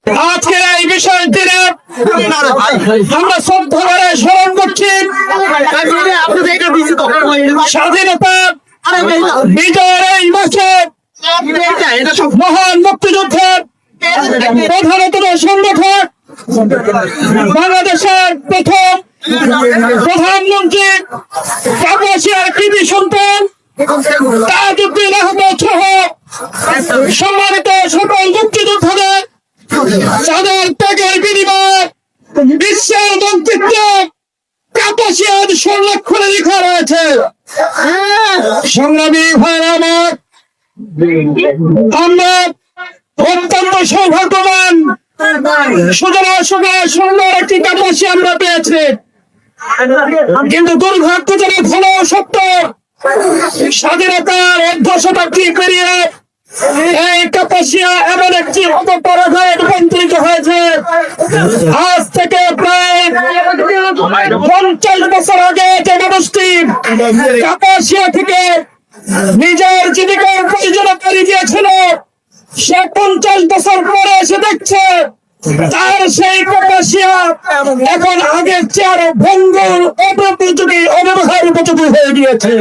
আজকের এই বিষয়টি আমরা শ্রদ্ধা করে স্মরণ করছি স্বাধীনতা বিজয়ের এই মাসে মহান মুক্তিযুদ্ধের প্রধানতম সংগঠক বাংলাদেশের প্রথম প্রধানমন্ত্রী কাপাসিয়ার কৃতি সন্তান তাজউদ্দিন আহমেদ সহ সম্মানিত সকল মুক্তিযোদ্ধাদের যাদের ত্যাগের বিনিময়ে বিশ্বের মানচিত্রে কাপাসিয়ার সংরক্ষণে লেখা রয়েছে। সংগ্রামী ভাইরা আমার, আমরা অত্যন্ত সৌভাগ্যবান সুন্দর একটি কাপাসিয়া আমরা পেয়েছি, কিন্তু দুর্ভাগ্যজনক হলেও সত্য স্বাধীনতার ১.৫ শতাব্দী পেরিয়ে এই কাপাসিয়া এমন একটি অপরাধে রূপান্তরিত হয়েছে। আজ থেকে প্রায় ৫০ বছর আগে যে মানুষটি কাপাসিয়া থেকে নিজের জীবিকার প্রয়োজনে বেরিয়ে গিয়েছিল, সে ৫০ বছর পরে এসে দেখছে তার সেই কাপাসিয়া এখন আগের চেয়ে আরো ভঙ্গুর, অনুপযোগী, অব্যবহার উপযোগী হয়ে গিয়েছে।